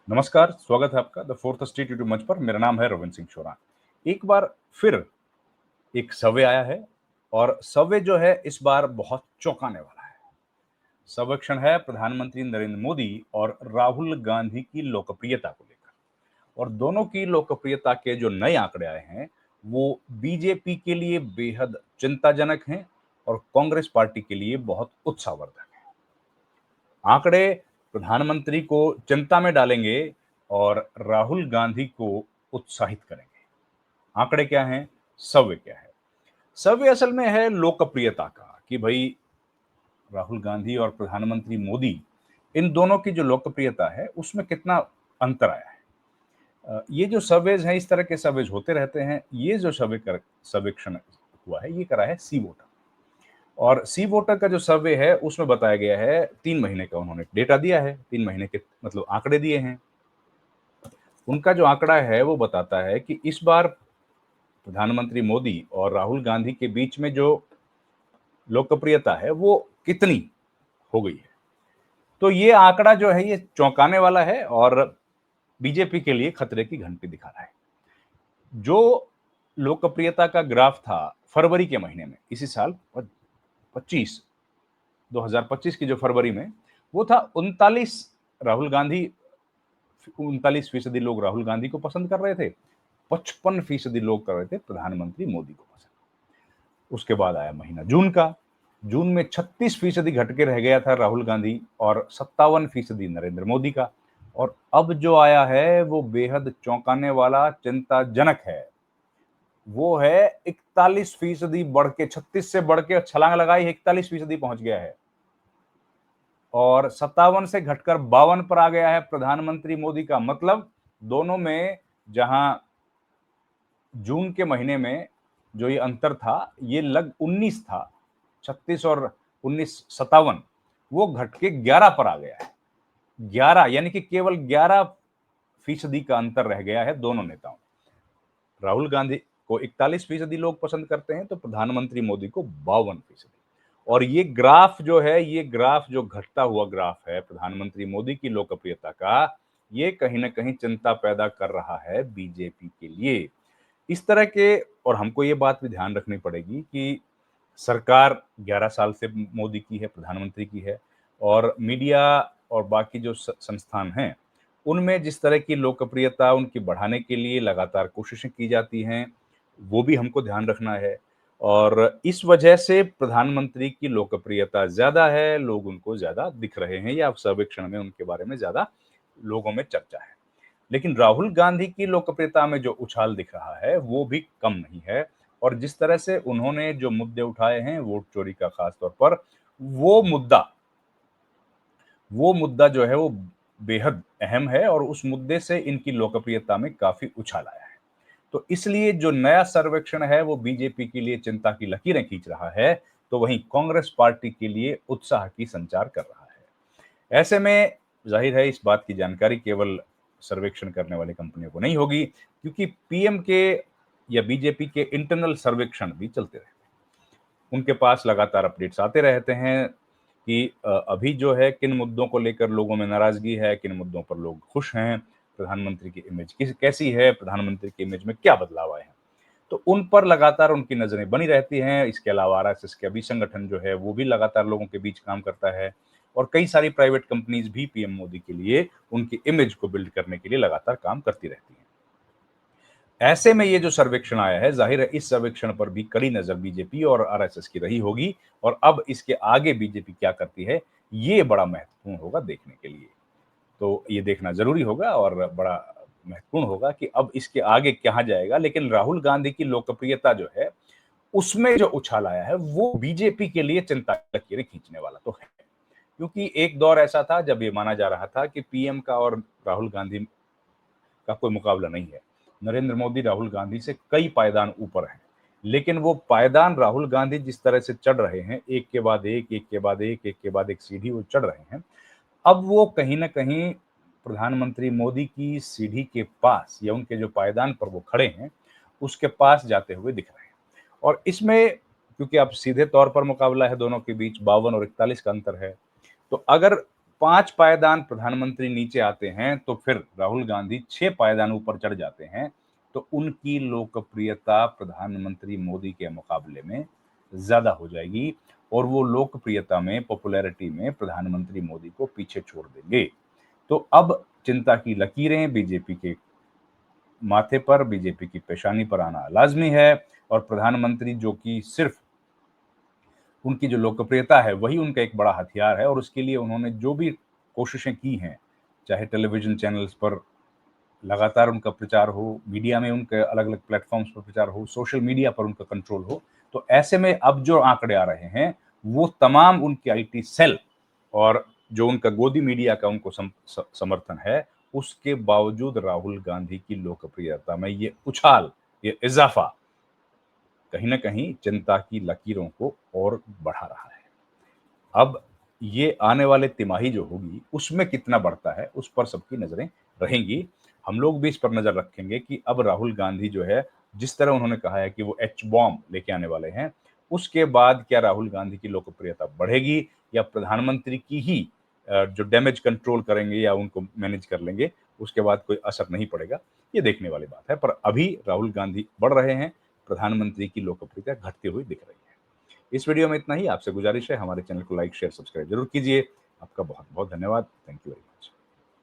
नमस्कार, स्वागत है आपका द फोर्थ स्टेट यूट्यूब मंच पर। मेरा नाम है रविंद्र सिंह शोरा। एक बार फिर एक सर्वे आया है और सर्वे जो है इस बार बहुत चौंकाने वाला है। सर्वेक्षण है प्रधानमंत्री नरेंद्र मोदी और राहुल गांधी की लोकप्रियता को लेकर, और दोनों की लोकप्रियता के जो नए आंकड़े आए हैं वो बीजेपी के लिए बेहद चिंताजनक हैं और कांग्रेस पार्टी के लिए बहुत उत्साहवर्धक है। आंकड़े प्रधानमंत्री को चिंता में डालेंगे और राहुल गांधी को उत्साहित करेंगे। आंकड़े क्या हैं? सर्वे क्या है? सर्वे असल में है लोकप्रियता का, कि भाई राहुल गांधी और प्रधानमंत्री मोदी, इन दोनों की जो लोकप्रियता है उसमें कितना अंतर आया है। ये जो सर्वेज हैं, इस तरह के सर्वेज होते रहते हैं। ये जो सर्वेक्षण हुआ है ये करा है सी वोटर, और सी वोटर का जो सर्वे है उसमें बताया गया है 3 महीने का उन्होंने डेटा दिया है, 3 महीने के मतलब आंकड़े दिए हैं। उनका जो आंकड़ा है वो बताता है कि इस बार प्रधानमंत्री मोदी और राहुल गांधी के बीच में जो लोकप्रियता है वो कितनी हो गई है। तो ये आंकड़ा जो है ये चौंकाने वाला है और बीजेपी के लिए खतरे की घंटी दिखा रहा है। जो लोकप्रियता का ग्राफ था फरवरी के महीने में इसी साल 25 2025 की जो फरवरी में, वो था 39। राहुल गांधी 39% लोग राहुल गांधी को पसंद कर रहे थे, 55% लोग कर रहे थे प्रधानमंत्री मोदी को पसंद। उसके बाद आया महीना जून का। जून में 36% घट के रह गया था राहुल गांधी और 57% नरेंद्र मोदी का। और अब जो आया है वो बेहद चौंकाने वाला, चिंताजनक है। वो है 41%, बढ़ के 36 से बढ़ के छलांग लगाई 41% पहुंच गया है, और 57 से घटकर 52 पर आ गया है प्रधानमंत्री मोदी का। मतलब दोनों में जहां जून के महीने में जो ये अंतर था ये लग 19 था, 36 और 19 57, वो घट के 11 पर आ गया है। 11 यानी कि केवल 11% का अंतर रह गया है दोनों नेताओं। राहुल गांधी को 41% लोग पसंद करते हैं तो प्रधानमंत्री मोदी को 52%। और ये ग्राफ जो है, ये ग्राफ जो घटता हुआ ग्राफ है प्रधानमंत्री मोदी की लोकप्रियता का, ये कहीं ना कहीं चिंता पैदा कर रहा है बीजेपी के लिए। इस तरह के, और हमको ये बात भी ध्यान रखनी पड़ेगी कि सरकार 11 साल से मोदी की है, प्रधानमंत्री की है, और मीडिया और बाकी जो संस्थान हैं उनमें जिस तरह की लोकप्रियता उनकी बढ़ाने के लिए लगातार कोशिशें की जाती हैं, वो भी हमको ध्यान रखना है। और इस वजह से प्रधानमंत्री की लोकप्रियता ज्यादा है, लोग उनको ज्यादा दिख रहे हैं, या सर्वेक्षण में उनके बारे में ज्यादा लोगों में चर्चा है। लेकिन राहुल गांधी की लोकप्रियता में जो उछाल दिख रहा है वो भी कम नहीं है। और जिस तरह से उन्होंने जो मुद्दे उठाए हैं वोट चोरी का खास तौर पर, वो मुद्दा वो मुद्दा जो है वो बेहद अहम है, और उस मुद्दे से इनकी लोकप्रियता में काफी उछाल आया है। तो इसलिए जो नया सर्वेक्षण है वो बीजेपी के लिए चिंता की लकीरें खींच रहा है, तो वहीं कांग्रेस पार्टी के लिए उत्साह की संचार कर रहा है। ऐसे में जाहिर है इस बात की जानकारी केवल सर्वेक्षण करने वाली कंपनियों को नहीं होगी, क्योंकि पीएम के या बीजेपी के इंटरनल सर्वेक्षण भी चलते रहते हैं। उनके पास लगातार अपडेट्स आते रहते हैं कि अभी जो है किन मुद्दों को लेकर लोगों में नाराजगी है, किन मुद्दों पर लोग खुश हैं, प्रधानमंत्री की इमेज कैसी है, प्रधानमंत्री की इमेज में क्या बदलाव आए हैं। तो उन पर लगातार उनकी नजरें बनी रहती हैं। इसके अलावा आरएसएस के अभी संगठन जो है वो भी लगातार लोगों के बीच काम करता है, और कई सारी प्राइवेट कंपनीज भी पीएम मोदी के लिए उनकी इमेज को बिल्ड करने के लिए लगातार काम करती रहती हैं। ऐसे में ये जो सर्वेक्षण आया है, जाहिर है इस सर्वेक्षण पर भी कड़ी नजर बीजेपी और आरएसएस की रही होगी, और अब इसके आगे बीजेपी क्या करती है ये बड़ा महत्वपूर्ण होगा देखने के लिए। तो ये देखना जरूरी होगा और बड़ा महत्वपूर्ण होगा कि अब इसके आगे कहा जाएगा। लेकिन राहुल गांधी की लोकप्रियता जो है उसमें जो उछाल आया है वो बीजेपी के लिए चिंता की लकीरें खींचने वाला तो है। क्योंकि एक दौर ऐसा था जब ये माना जा रहा था कि पीएम का और राहुल गांधी का कोई मुकाबला नहीं है। नरेंद्र मोदी राहुल गांधी से कई पायदान ऊपर हैं। लेकिन वो पायदान राहुल गांधी जिस तरह से चढ़ रहे हैं, एक के बाद एक के बाद एक के बाद एक सीढ़ी वो चढ़ रहे हैं, अब वो कहीं न कहीं प्रधानमंत्री मोदी की सीढ़ी के पास, या उनके जो पायदान पर वो खड़े हैं, उसके पास जाते हुए दिख रहे हैं। और इसमें क्योंकि अब सीधे तौर पर मुकाबला है दोनों के बीच, 52 और 41 का अंतर है। तो अगर 5 पायदान प्रधानमंत्री नीचे आते हैं तो फिर राहुल गांधी 6 पायदान ऊपर चढ़ जाते हैं, तो उनकी लोकप्रियता प्रधानमंत्री मोदी के मुकाबले में ज़्यादा हो जाएगी और वो लोकप्रियता में, पॉपुलैरिटी में प्रधानमंत्री मोदी को पीछे छोड़ देंगे। तो अब चिंता की लकीरें बीजेपी के माथे पर, बीजेपी की पेशानी पर आना लाज़मी है और प्रधानमंत्री जो कि सिर्फ उनकी जो लोकप्रियता है वही उनका एक बड़ा हथियार है और उसके लिए उन्होंने जो भी कोशिशें की हैं, चाहे टेलीविज़न चैनल्स पर लगातार उनका प्रचार हो, मीडिया में उनके अलग-अलग प्लेटफ़ॉर्म्स पर प्रचार हो, सोशल मीडिया पर उनका कंट्रोल हो, तो ऐसे में अब जो आंकड़े आ रहे हैं, वो तमाम उनके आईटी सेल और जो उनका गोदी मीडिया का उनको समर्थन है, उसके बावजूद राहुल गांधी की लोकप्रियता में ये उछाल, ये इज़ाफ़ा कहीं न कहीं चिंता की लकीरों को और बढ़ा रहा है। अब ये आने वाले तिमाही जो होगी, उसमें कितना बढ़ता है, उस पर सबकी नज़रें रहेंगी। हम लोग भी इस पर नज़र रखेंगे कि अब राहुल गांधी जो है, जिस तरह उन्होंने कहा है कि वो एच बॉम्ब लेके आने वाले हैं, उसके बाद क्या राहुल गांधी की लोकप्रियता बढ़ेगी या प्रधानमंत्री की ही जो डैमेज कंट्रोल करेंगे या उनको मैनेज कर लेंगे, उसके बाद कोई असर नहीं पड़ेगा, ये देखने वाली बात है। पर अभी राहुल गांधी बढ़ रहे हैं, प्रधानमंत्री की लोकप्रियता घटती हुई दिख रही है। इस वीडियो में इतना ही। आपसे गुजारिश है हमारे चैनल को लाइक, शेयर, सब्सक्राइब ज़रूर कीजिए। आपका बहुत-बहुत धन्यवाद। Thank you very much.